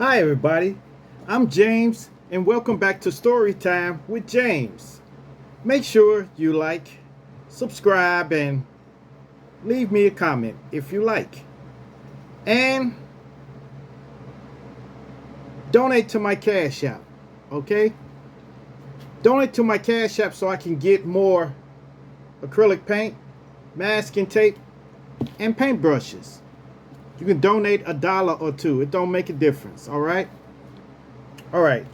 Hi, everybody. I'm James, and welcome back to Storytime with James. Make sure you like, subscribe, and leave me a comment if you like. And donate to my Cash App, okay? Donate to my Cash App so I can get more acrylic paint, masking tape, and paintbrushes. You can donate $1 or $2. It don't make a difference, all right? All right.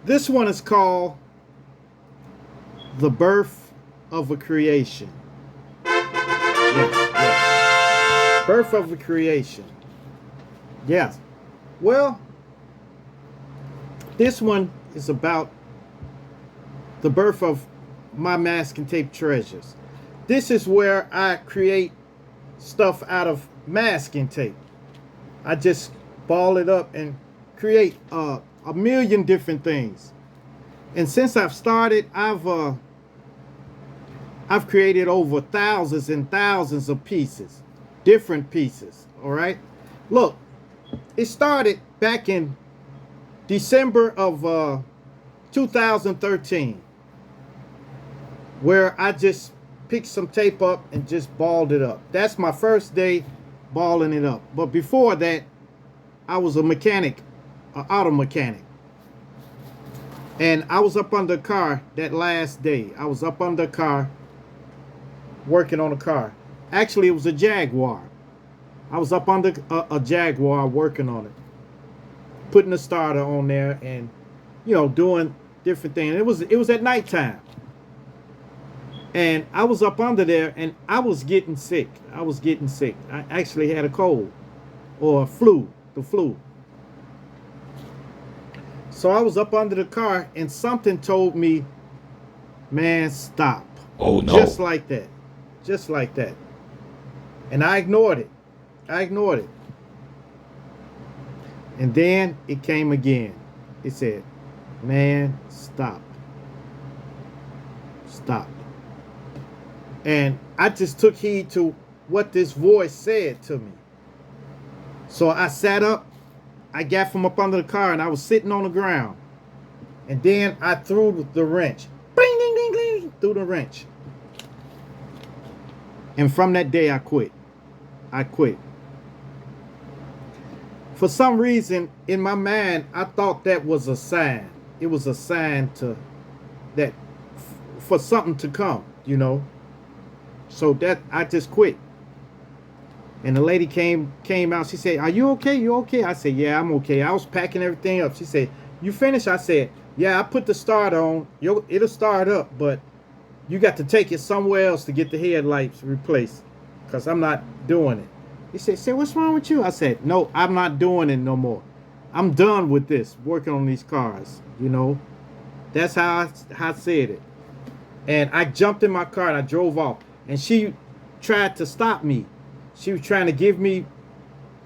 This one is called The Birth of a Creation. Yes, yes. Birth of a Creation. Yes. Well, this one is about the birth of my masking tape treasures. This is where I create stuff out of masking tape. I just ball it up and create a million different things. And since I've started, I've created over thousands and thousands of pieces, different pieces. All right. Look, it started back in December of 2013, where I just picked some tape up and just balled it up. That's my first day balling it up. But before that, I was a mechanic, an auto mechanic. And I was up under a car that last day. I was up under a car working on a car. Actually, it was a Jaguar. I was up under a Jaguar working on it, putting a starter on there and, doing different things. It was at nighttime. And I was up under there and I was getting sick. I was getting sick. I actually had a cold or the flu. So I was up under the car and something told me, man, stop. Oh no. Just like that. Just like that. And I ignored it. And then it came again. It said, man, stop. Stop. And I just took heed to what this voice said to me. So I sat up. I got from up under the car and I was sitting on the ground. And then I threw the wrench. Bling, ding, ding, ding, threw the wrench. And from that day, I quit. For some reason, in my mind, I thought that was a sign. It was a sign for something to come, So that I just quit. And the lady came out. She said, "Are you okay? You okay?" I said, "Yeah, I'm okay." I was packing everything up. She said, "You finished?" I said, "Yeah, I put the starter on. It'll start up, but you got to take it somewhere else to get the headlights replaced, because I'm not doing it." He said, "What's wrong with you?" I said, "No, I'm not doing it no more. I'm done with this, working on these cars, That's how I said it. And I jumped in my car and I drove off. And she tried to stop me. She was trying to give me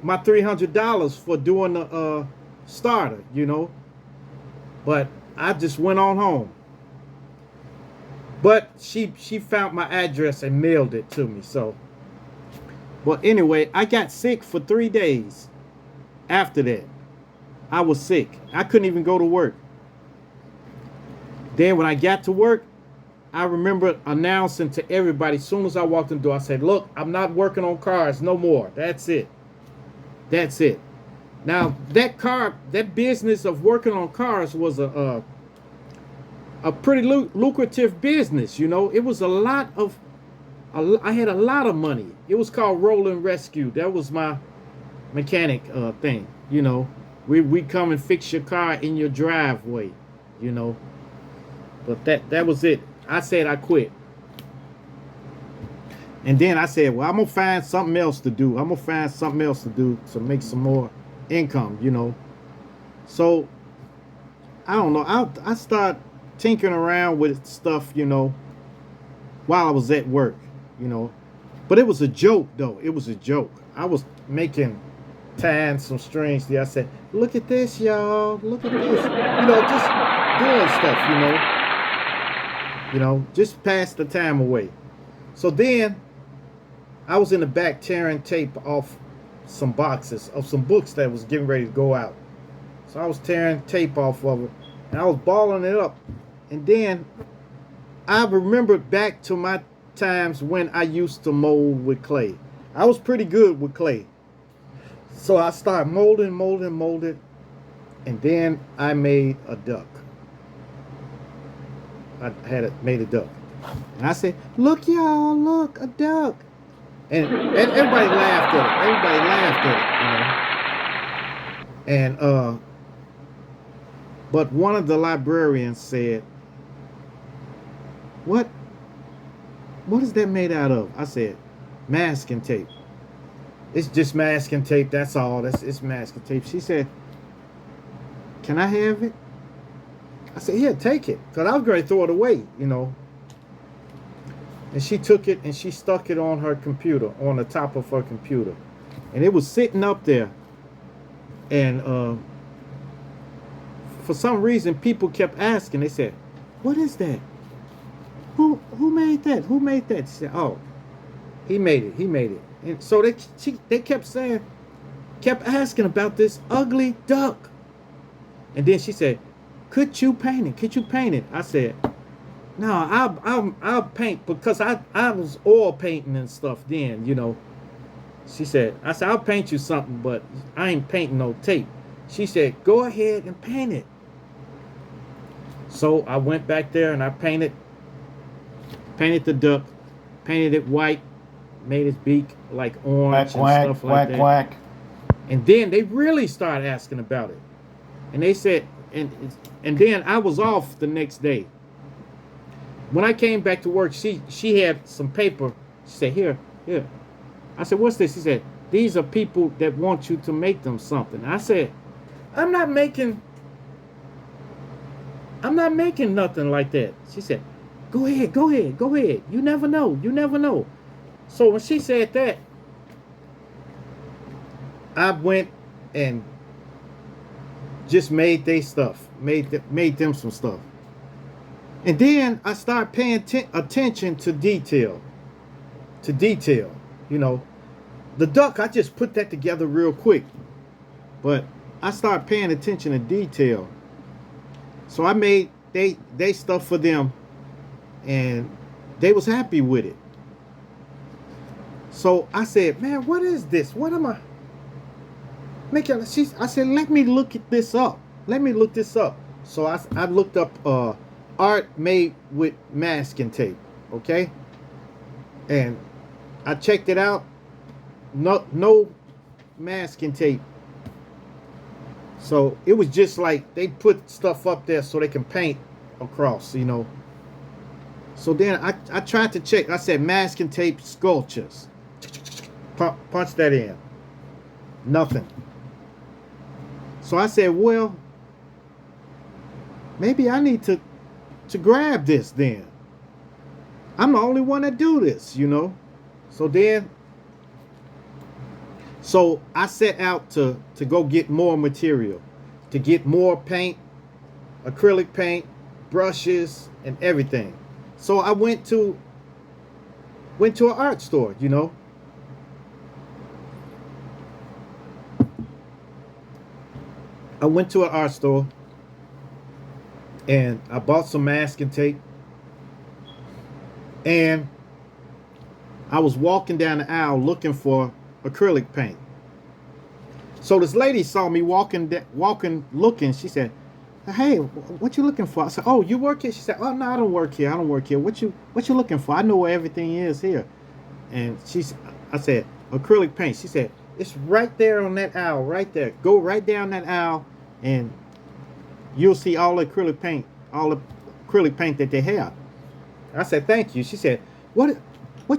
my $300 for doing the starter, But I just went on home. But she found my address and mailed it to me. So, but anyway, I got sick for 3 days. After that, I was sick. I couldn't even go to work. Then when I got to work, I remember announcing to everybody as soon as I walked in the door, I said, "Look, I'm not working on cars no more. That's it. That's it." Now, that business of working on cars was a pretty lucrative business, It was I had a lot of money. It was called Roll and Rescue. That was my mechanic thing, We come and fix your car in your driveway, But that was it. I said I quit. And then I said, well, I'm going to find something else to do. To make some more income, So, I don't know. I started tinkering around with stuff, while I was at work, But it was a joke, though. It was a joke. I was tying some strings there. I said, "Look at this, y'all. Look at this." Just doing stuff, just pass the time away. So then I was in the back tearing tape off some boxes of some books that was getting ready to go out. So I was tearing tape off of it, and I was balling it up. And then I remembered back to my times when I used to mold with clay. I was pretty good with clay. So I started molding, and then I made a duck. Made a duck. And I said, look y'all, look, a duck. And everybody laughed at it. Everybody laughed at it, you know. And but one of the librarians said, What is that made out of? I said, masking tape. It's just masking tape, that's all. It's masking tape. She said, can I have it? I said, here, take it. Because I was going to throw it away, you know. And she took it and she stuck it on her computer, on the top of her computer. And it was sitting up there. And for some reason, people kept asking. They said, what is that? Who made that? Who made that? She said, oh, he made it. He made it. And so they kept saying, kept asking about this ugly duck. And then she said, could you paint it? Could you paint it? I said, no, I'll paint, because I was oil painting and stuff then, you know. She said, I said, I'll paint you something, but I ain't painting no tape. She said, go ahead and paint it. So I went back there and I painted the duck, painted it white, made his beak like orange quack, and stuff quack, like that. quack. And then they really started asking about it. And they said, and then I was off the next day. When I came back to work, she had some paper. She said, here. I said, what's this? She said, these are people that want you to make them something. I said, I'm not making nothing like that. She said, go ahead. You never know. So when she said that, I went and just made they stuff, made them some stuff. And then I started paying attention to detail. You know, the duck, I just put that together real quick. But I started paying attention to detail. So I made they stuff for them, and they was happy with it. So I said, man, what is this? What am I making? I said, let me look this up. So I looked up art made with masking tape, okay? And I checked it out. No masking tape. So it was just like they put stuff up there so they can paint across, you know. So then I tried to check. I said masking tape sculptures. Punch that in. Nothing. So I said, well, maybe I need to grab this then. I'm the only one that do this, you know. So I set out to go get more material, to get more paint, acrylic paint, brushes, and everything. So I went to an art store, you know. I went to an art store and I bought some masking tape, and I was walking down the aisle looking for acrylic paint. So this lady saw me walking, looking. She said, "Hey, what you looking for?" I said, "Oh, you work here?" She said, "Oh no, I don't work here. What you looking for? I know where everything is here." And I said, "Acrylic paint." She said, "It's right there on that aisle, right there. Go right down that aisle, and you'll see all the acrylic paint that they have." I said, "Thank you." She said, What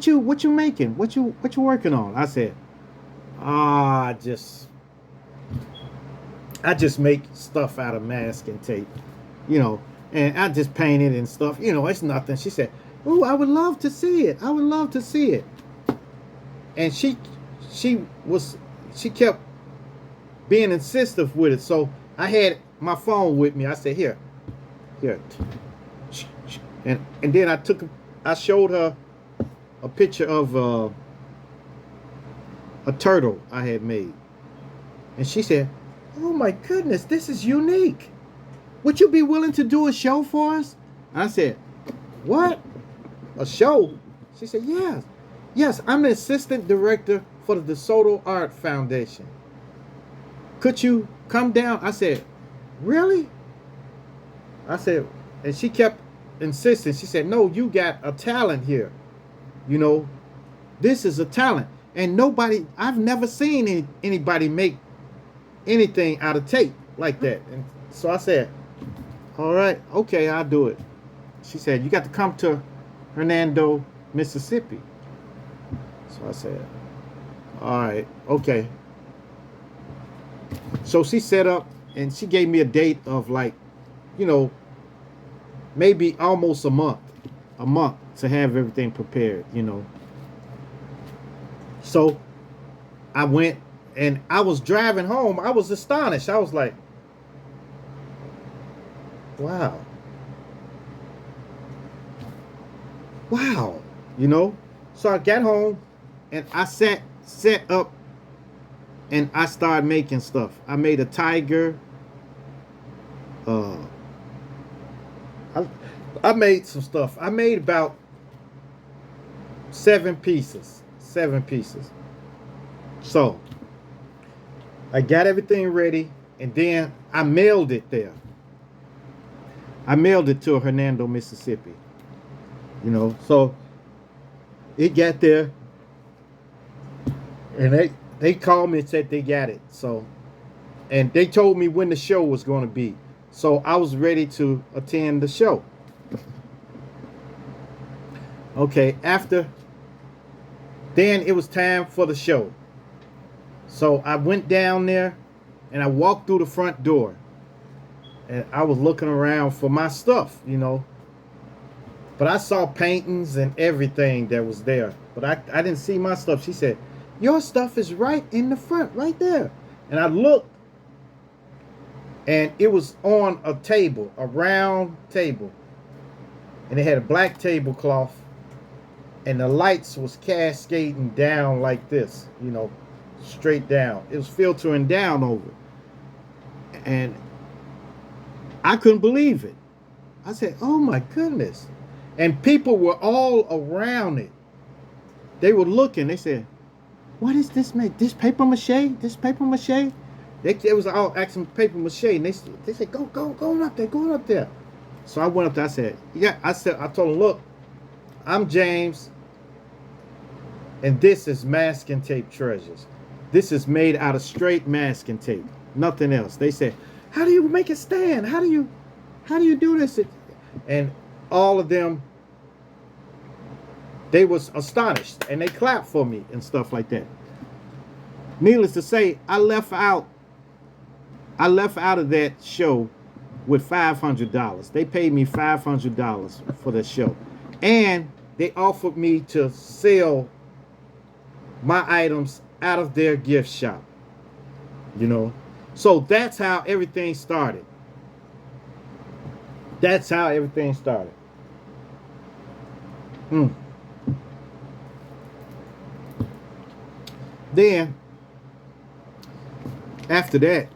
you making? What you working on?" I said, I just make stuff out of masking tape, you know, and I just paint it and stuff, you know, it's nothing. She said, "Oh, I would love to see it. And she kept being insistent with it. So I had my phone with me. I said, here. And then I showed her a picture of a turtle I had made. And she said, oh my goodness, this is unique. Would you be willing to do a show for us? I said, what? A show? She said, yes. Yes, I'm the assistant director for the DeSoto Art Foundation. Could you come down? I said, really? I said, and she kept insisting. She said, no, you got a talent here. You know, this is a talent. And nobody, I've never seen anybody make anything out of tape like that. And so I said, all right, okay, I'll do it. She said, you got to come to Hernando, Mississippi. So I said, all right, okay. So she set up and she gave me a date of like, you know, maybe almost a month to have everything prepared, you know. So I went and I was driving home. I was astonished. I was like, wow. Wow. You know? So I got home and I set up and I started making stuff. I made a tiger. I made some stuff. I made about 7 pieces. 7 pieces. So I got everything ready and then I mailed it there. I mailed it to Hernando, Mississippi. You know, so it got there and they called me and said they got it. So, and they told me when the show was going to be. So I was ready to attend the show. Okay, after then it was time for the show. So I went down there and I walked through the front door. And I was looking around for my stuff, you know. But I saw paintings and everything that was there. But I didn't see my stuff. She said, your stuff is right in the front, right there. And I looked. And it was on a table, a round table. And it had a black tablecloth. And the lights was cascading down like this, you know, straight down. It was filtering down over. And I couldn't believe it. I said, oh my goodness. And people were all around it. They were looking. They said, what is this made? This paper mache? This paper mache? They was all asking paper mache. And they said, go on up there, go on up there. So I went up there. I said, yeah, I told them, look, I'm James. And this is masking tape treasures. This is made out of straight masking tape. Nothing else. They said, how do you make it stand? How do you do this? And all of them, they was astonished and they clapped for me and stuff like that. Needless to say, I left out of that show with $500. They paid me $500 for the show. And they offered me to sell my items out of their gift shop. You know? So that's how everything started. That's how everything started. Then, after that,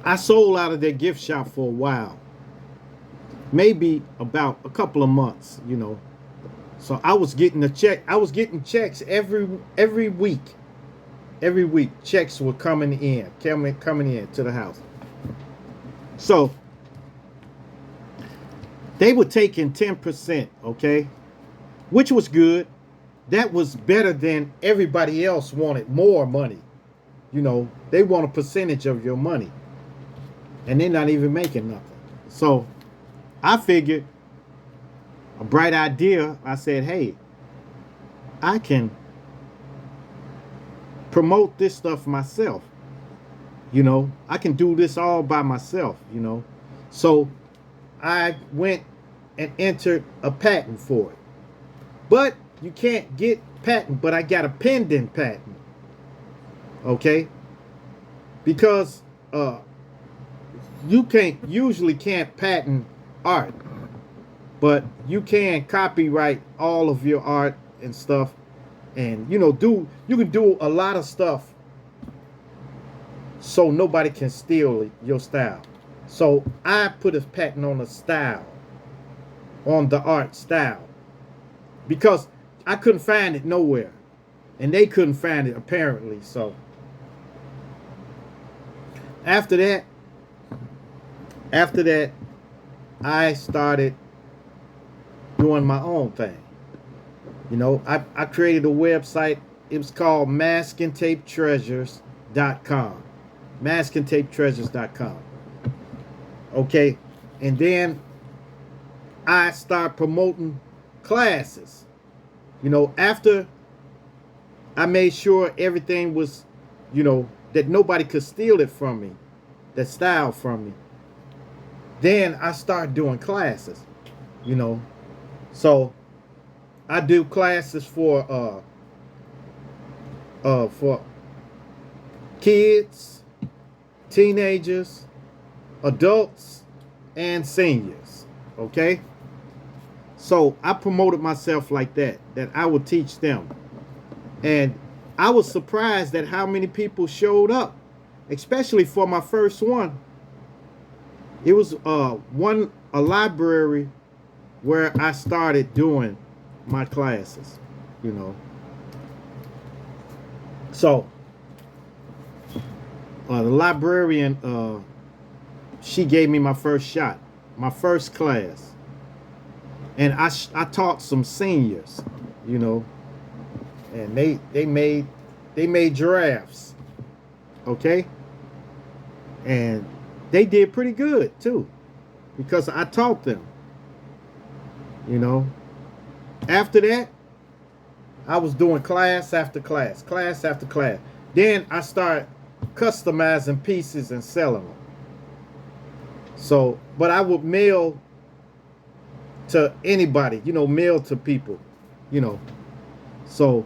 I sold out of their gift shop for a while. Maybe about a couple of months, you know. So I was getting a check. I was getting checks every week. Every week, checks were coming in to the house. So they were taking 10%, okay, which was good. That was better than everybody else wanted more money. You know, they want a percentage of your money, and they're not even making nothing. So I figured, a bright idea. I said, hey, I can promote this stuff myself. You know, I can do this all by myself, you know. So I went and entered a patent for it. But you can't get patent, but I got a pending patent. Okay? Because you usually can't patent art. But you can copyright all of your art and stuff. And, you know, you can do a lot of stuff so nobody can steal your style. So I put a patent on the style, on the art style, because I couldn't find it nowhere, and they couldn't find it apparently. So after that, after that, I started doing my own thing. You know, I created a website. It was called maskandtapetreasures.com. Maskandtapetreasures.com. Okay. And then I started promoting classes. You know, after I made sure everything was, you know, that nobody could steal it from me, that style from me. Then I started doing classes, you know. So I do classes for kids, teenagers, adults, and seniors. Okay? So I promoted myself like that I would teach them. And I was surprised at how many people showed up, especially for my first one. It was a library where I started doing my classes, you know. So the librarian, she gave me my first shot, my first class, and I taught some seniors, you know, and they made giraffes, okay, and they did pretty good too, because I taught them, you know. After that, I was doing class after class, class after class. Then I started customizing pieces and selling them. So, but I would mail to anybody, you know, mail to people, you know. So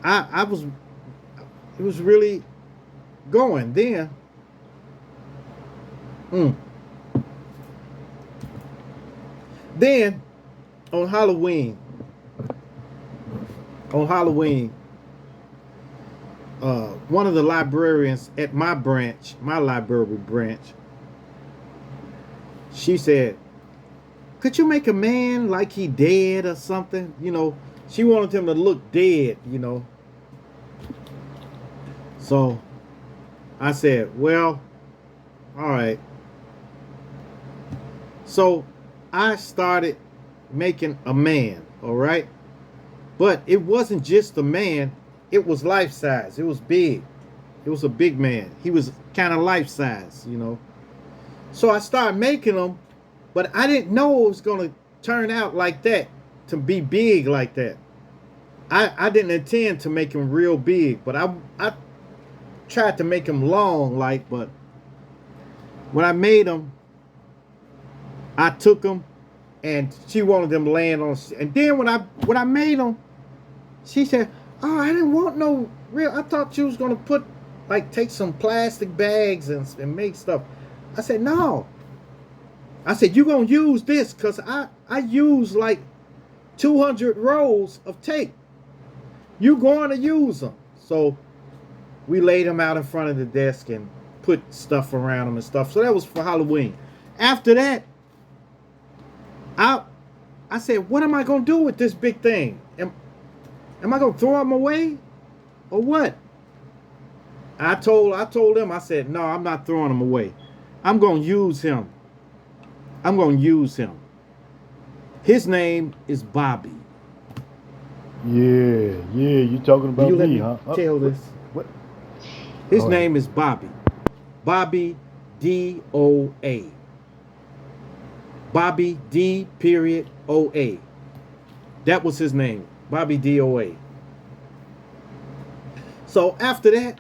I was, it was really going then. Then on Halloween, one of the librarians at my branch, my library branch, she said, could you make a man like he dead or something? You know, she wanted him to look dead, you know. So I said, well, all right. So I started making a man, all right? But it wasn't just a man, it was life size. It was big. It was a big man. He was kind of life size, you know. So I started making them, but I didn't know it was going to turn out like that, to be big like that. I didn't intend to make him real big, but I tried to make him long, like, but when I made them, I took them, and she wanted them laying on. And then when I made them, she said, "Oh, I didn't want no real. I thought you was gonna put, like, take some plastic bags and make stuff." I said, "No." I said, "You gonna use this, cause I use like 200 rolls of tape. You going to use them." So we laid them out in front of the desk and put stuff around them and stuff. So that was for Halloween. After that, I said, what am I going to do with this big thing? Am I going to throw him away or what? I told them, I said, no, I'm not throwing him away. I'm going to use him. I'm going to use him. His name is Bobby. Yeah, you talking about me, huh? Tell this. What? His name is Bobby. Bobby DOA. Bobby D.O.A. That was his name. Bobby DOA. So after that,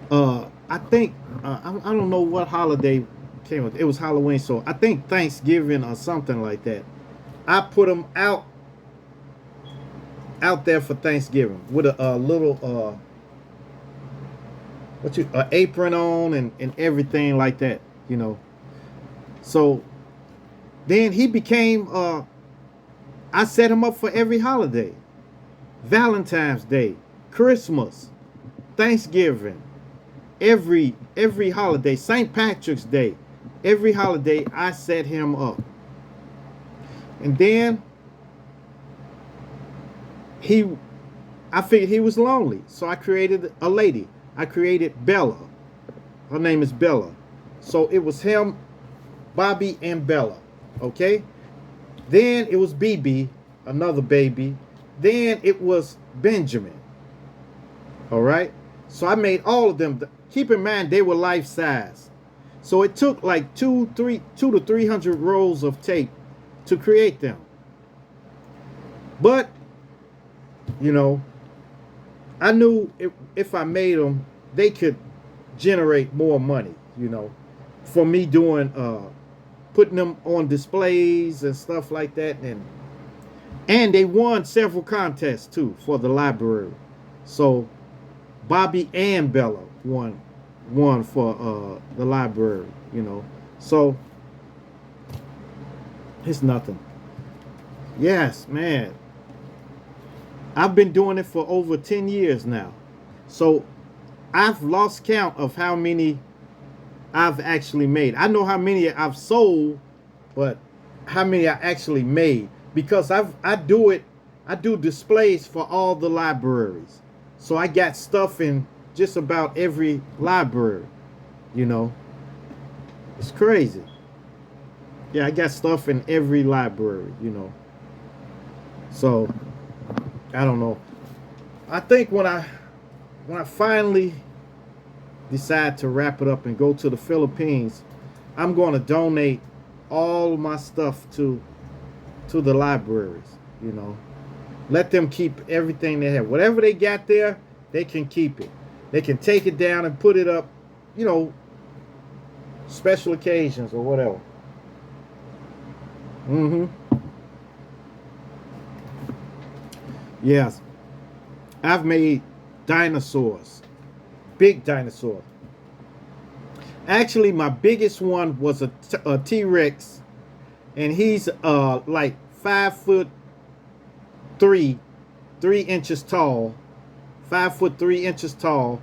I think I don't know what holiday came with. It was Halloween, so I think Thanksgiving or something like that. I put them out there for Thanksgiving with a little apron on and everything like that, you know. So then he became I set him up for every holiday. Valentine's Day, Christmas, Thanksgiving, every holiday, St. Patrick's Day, every holiday I set him up. And then he I figured he was lonely, so I created a lady. I created Bella. Her name is Bella. So it was him, Bobby, and Bella. Okay? Then it was BB, another baby. Then it was Benjamin. All right? So I made all of them. Keep in mind, they were life size. So it took like 2 to 300 rolls of tape to create them. But, you know, I knew if I made them, they could generate more money, you know, for me doing, putting them on displays and stuff like that. And they won several contests too for the library. So Bobby and Bella won for the library, you know. So it's nothing. Yes, man. I've been doing it for over 10 years now. So I've lost count of how many I've actually made. I know how many I've sold, but how many I actually made, because I do displays for all the libraries. So I got stuff in just about every library, you know. It's crazy. Yeah, I got stuff in every library, you know. So I don't know. I think when I finally decide to wrap it up and go to the Philippines, I'm going to donate all my stuff to the libraries, you know. Let them keep everything they have. Whatever they got there, they can keep it. They can take it down and put it up, you know, special occasions or whatever. Yes. I've made dinosaurs. Big dinosaurs. Actually, my biggest one was a T-Rex, and he's like 5'3", 3 inches tall, 5'3" inches tall,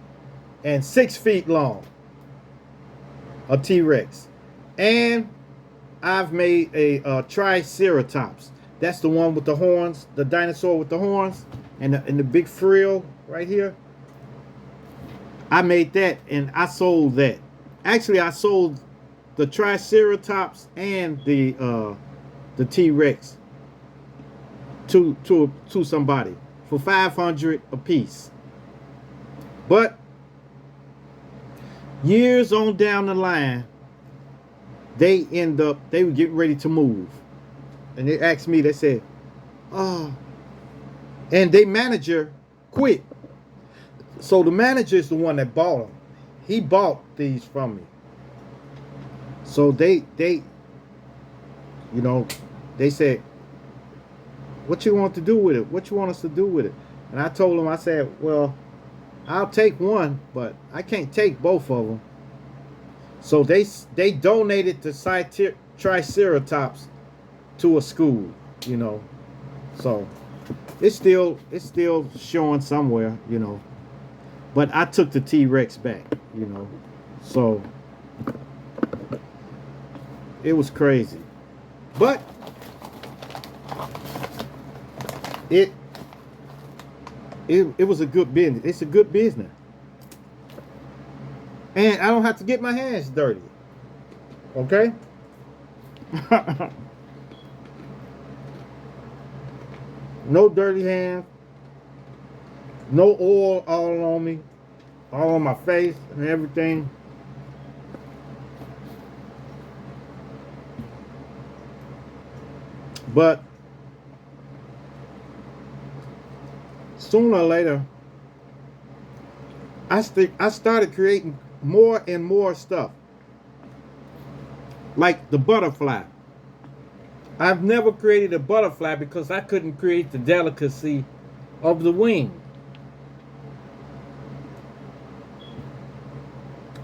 and 6 feet long. A T-Rex. And I've made a Triceratops. That's the one with the horns, the dinosaur with the horns and the big frill right here. I made that and I sold that. Actually, I sold the Triceratops and the T-Rex to somebody for $500 a piece. But years on down the line, they were getting ready to move. And they asked me, they said, oh, and their manager quit. So the manager is the one that bought them. He bought these from me. So they you know, they said, what you want to do with it? What you want us to do with it? And I told them, I said, well, I'll take one, but I can't take both of them. So they donated the Triceratops to a school, you know. So it's still showing somewhere, you know. But I took the T-Rex back, you know. So it was crazy. But it was a good business. It's a good business. And I don't have to get my hands dirty. Okay? No dirty hands. No oil all on me. All on my face and everything. But sooner or later, I started creating more and more stuff. Like the butterfly. I've never created a butterfly because I couldn't create the delicacy of the wing.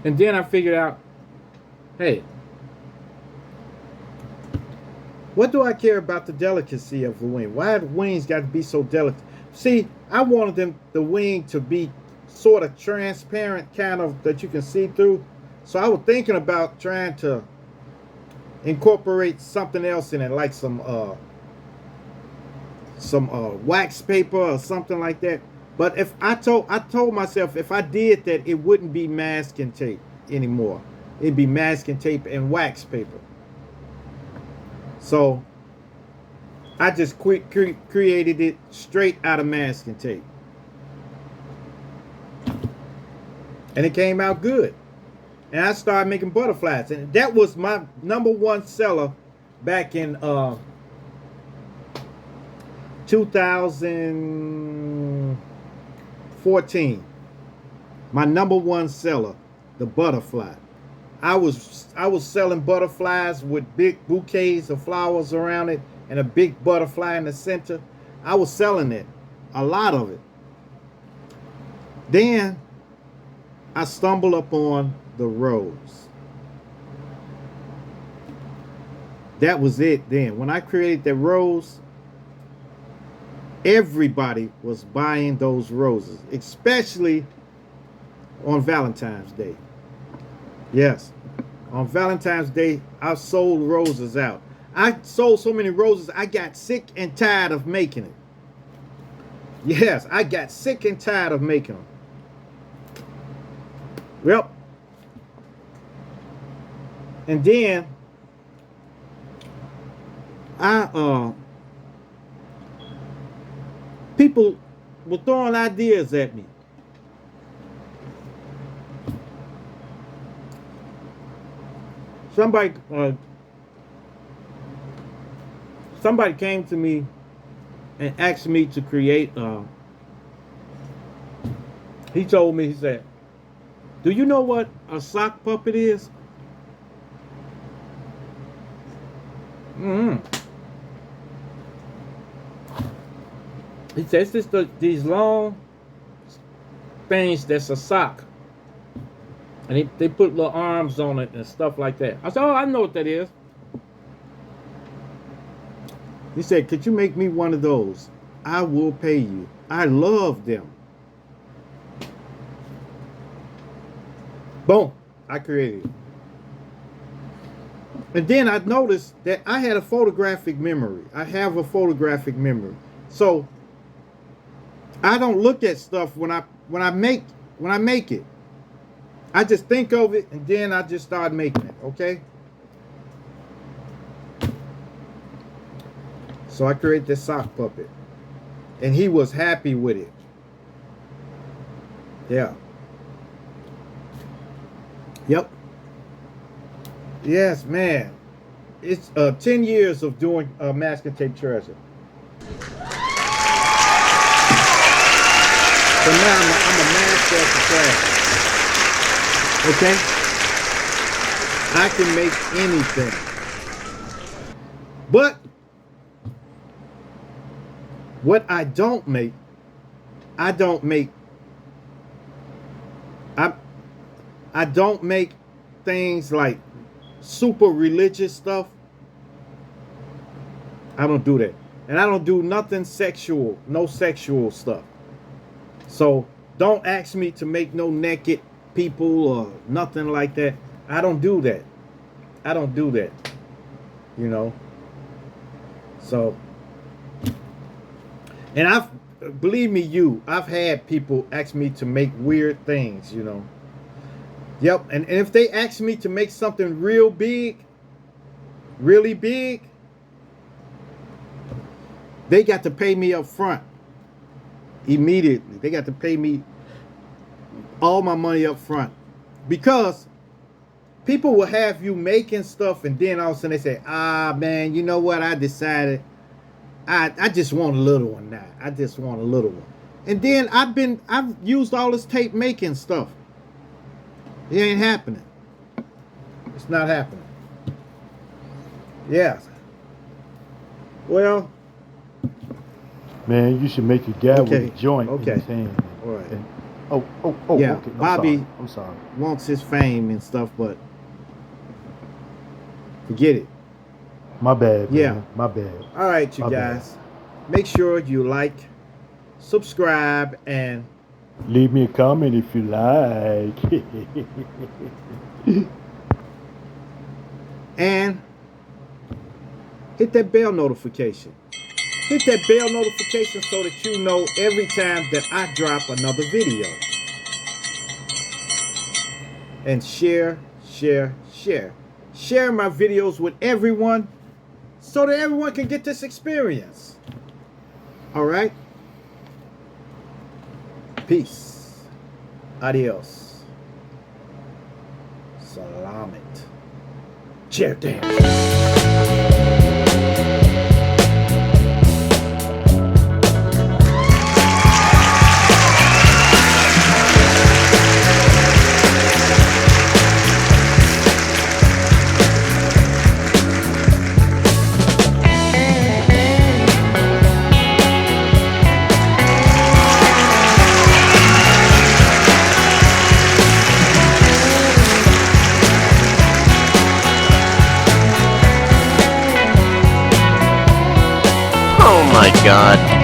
And then I figured out, hey, what do I care about the delicacy of the wing? Why the wings got to be so delicate? See, I wanted the wing to be sort of transparent, kind of that you can see through. So I was thinking about trying to incorporate something else in it, like some wax paper or something like that. But if I told myself if I did that, it wouldn't be masking tape anymore. It'd be masking tape and wax paper. So I just created it straight out of masking tape, and it came out good. And I started making butterflies, and that was my #1 seller back in 2014. My #1 seller, the butterfly. I was selling butterflies with big bouquets of flowers around it and a big butterfly in the center. I was selling it, a lot of it. Then I stumbled upon the rose. That was it then. When I created that rose, everybody was buying those roses, especially on Valentine's Day. Yes, on Valentine's Day, I sold roses out. I sold so many roses, I got sick and tired of making it. Yes, I got sick and tired of making them. Well, and then people were throwing ideas at me. Somebody came to me and asked me to create. He told me, he said, "Do you know what a sock puppet is?" He said, "It's just these long things that's a sock. And they put little arms on it and stuff like that." I said, "Oh, I know what that is." He said, "Could you make me one of those? I will pay you. I love them." Boom. I created it. And then I noticed that I had a photographic memory. I have a photographic memory. So I don't look at stuff when I make it. I just think of it and then I just start making it, okay? So I created this sock puppet. And he was happy with it. Yeah. Yep. Yes, man. It's 10 years of doing masking tape treasure. So now I'm a master at the craft. Okay? I can make anything. But what I don't make things like super religious stuff. I don't do that. And I don't do nothing sexual, no sexual stuff. So don't ask me to make no naked people or nothing like that. I don't do that. I don't do that. You know. So, and believe me, I've had people ask me to make weird things, you know. Yep, and if they ask me to make something real big, really big, they got to pay me up front. Immediately. They got to pay me all my money up front. Because people will have you making stuff and then all of a sudden they say, "Ah, man, you know what? I decided I just want a little one now. I just want a little one." And then I've used all this tape making stuff. It ain't happening. It's not happening. Yeah. Well, man, you should make a guy with a joint in okay. his hand. All right. And, oh, yeah. okay. Bobby I'm sorry. wants his fame and stuff, but forget it. My bad, yeah. man. My bad. All right, you guys. Make sure you like, subscribe, and Leave me a comment if you like. And hit that bell notification. Hit that bell notification so that you know every time that I drop another video. And share, share, share. Share my videos with everyone so that everyone can get this experience. All right? Peace. Adios. Salamat. Chair dance. Oh my god.